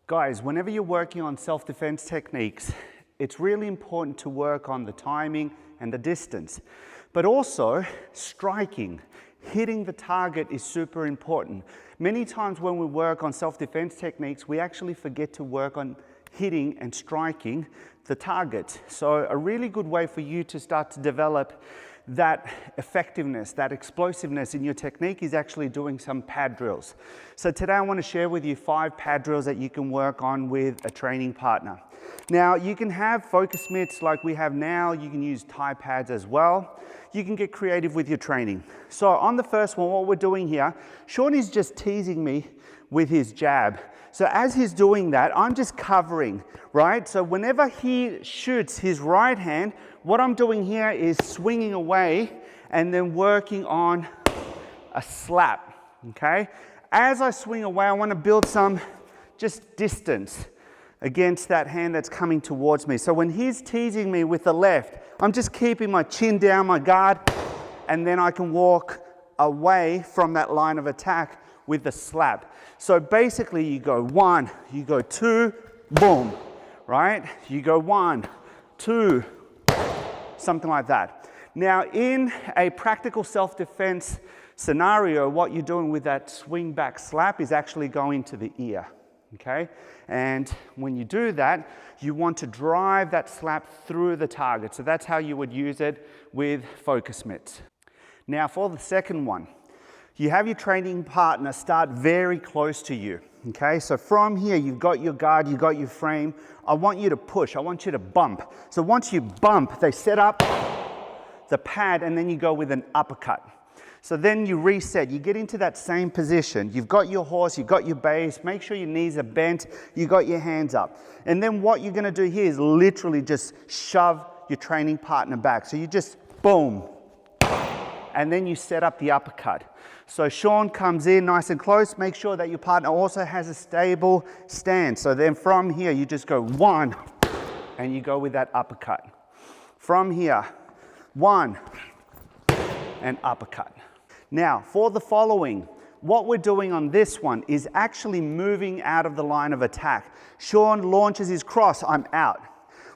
Guys, whenever you're working on self-defense techniques, it's really important to work on the timing and the distance, but also striking. Hitting the target is super important. Many times when we work on self-defense techniques, we actually forget to work on hitting and striking the target. So a really good way for you to start to develop that effectiveness, that explosiveness in your technique is actually doing some pad drills. So today I want to share with you 5 pad drills that you can work on with a training partner. Now you can have focus mitts like we have now, you can use Thai pads as well. You can get creative with your training. So on the first one, what we're doing here, Sean is just teasing me with his jab. So as he's doing that, I'm just covering, right? So whenever he shoots his right hand, what I'm doing here is swinging away and then working on a slap, okay? As I swing away, I want to build some just distance against that hand that's coming towards me. So when he's teasing me with the left, I'm just keeping my chin down, my guard, and then I can walk away from that line of attack with the slap. So basically you go 1, you go 2, boom, right? You go 1, 2, something like that. Now in a practical self-defense scenario, what you're doing with that swing back slap is actually going to the ear, okay? And when you do that, you want to drive that slap through the target. So that's how you would use it with focus mitts. Now for the second one, you have your training partner start very close to you, okay? So from here, you've got your guard, you've got your frame. I want you to push, I want you to bump. So once you bump, they set up the pad and then you go with an uppercut. So then you reset, you get into that same position. You've got your horse, you've got your base, make sure your knees are bent, you got your hands up. And then what you're gonna do here is literally just shove your training partner back. So you just boom, and then you set up the uppercut. So Sean comes in nice and close, make sure that your partner also has a stable stance. So then from here, you just go 1, and you go with that uppercut. From here, 1, and uppercut. Now, for the following, what we're doing on this one is actually moving out of the line of attack. Sean launches his cross, I'm out.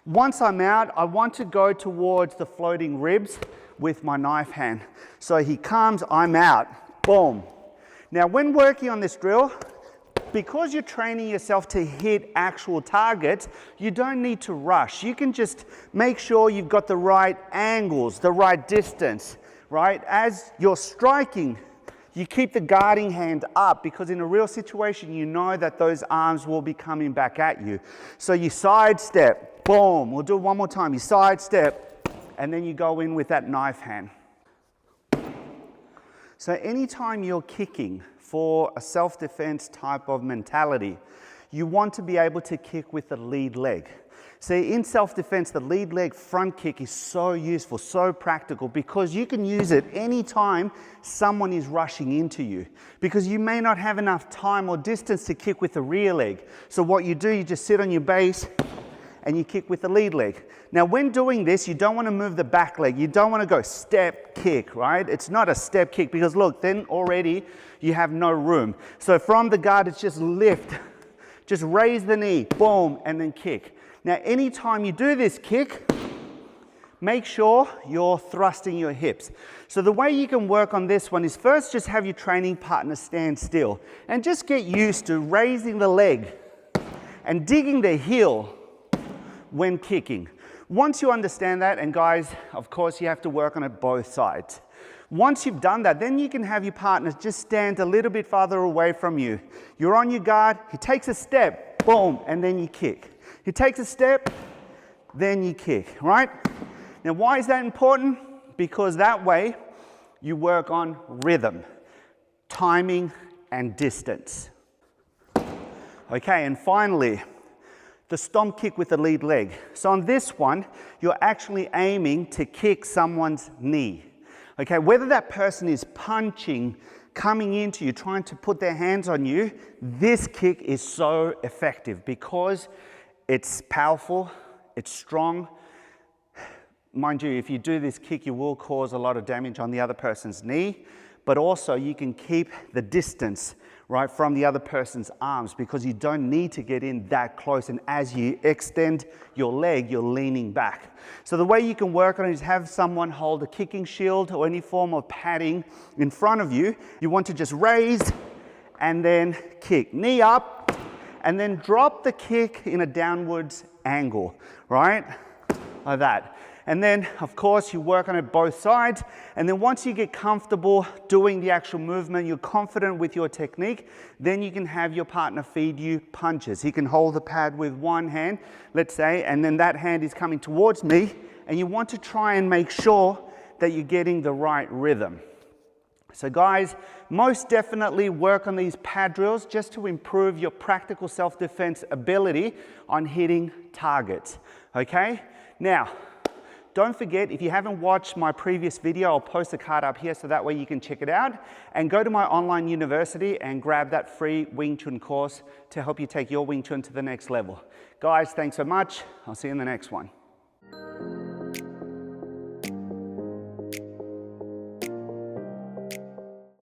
Once I'm out, I want to go towards the floating ribs with my knife hand. So he comes, I'm out, boom. Now when working on this drill, because you're training yourself to hit actual targets, you don't need to rush. You can just make sure you've got the right angles, the right distance, right? As you're striking, you keep the guarding hand up because in a real situation, you know that those arms will be coming back at you. So you sidestep, boom. We'll do it one more time. You sidestep, and then you go in with that knife hand. So anytime you're kicking for a self-defense type of mentality, you want to be able to kick with the lead leg. See, in self-defense, the lead leg front kick is so useful, so practical, because you can use it anytime someone is rushing into you, because you may not have enough time or distance to kick with the rear leg. So what you do, you just sit on your base and you kick with the lead leg. Now when doing this, you don't want to move the back leg. You don't want to go step kick, right? It's not a step kick because look, then already you have no room. So from the guard, it's just lift, just raise the knee, boom, and then kick. Now anytime you do this kick, make sure you're thrusting your hips. So the way you can work on this one is first just have your training partner stand still and just get used to raising the leg and digging the heel when kicking. Once you understand that, and guys, of course you have to work on it both sides. Once you've done that, then you can have your partner just stand a little bit farther away from you. You're on your guard, he takes a step, boom, and then you kick. He takes a step, then you kick, right? Now why is that important? Because that way you work on rhythm, timing, and distance. Okay, and finally, the stomp kick with the lead leg. So on this one, you're actually aiming to kick someone's knee. Okay, whether that person is punching, coming into you, trying to put their hands on you, this kick is so effective because it's powerful, it's strong. Mind you, if you do this kick, you will cause a lot of damage on the other person's knee, but also you can keep the distance, right, from the other person's arms, because you don't need to get in that close. And as you extend your leg, you're leaning back. So the way you can work on it is have someone hold a kicking shield or any form of padding in front of you. You want to just raise and then kick. Knee up and then drop the kick in a downwards angle, right? Like that. And then, of course, you work on it both sides. And then once you get comfortable doing the actual movement, you're confident with your technique, then you can have your partner feed you punches. He can hold the pad with one hand, let's say, and then that hand is coming towards me. And you want to try and make sure that you're getting the right rhythm. So guys, most definitely work on these pad drills just to improve your practical self-defense ability on hitting targets, okay? Now, don't forget, if you haven't watched my previous video, I'll post a card up here so that way you can check it out. And go to my online university and grab that free Wing Chun course to help you take your Wing Chun to the next level. Guys, thanks so much. I'll see you in the next one.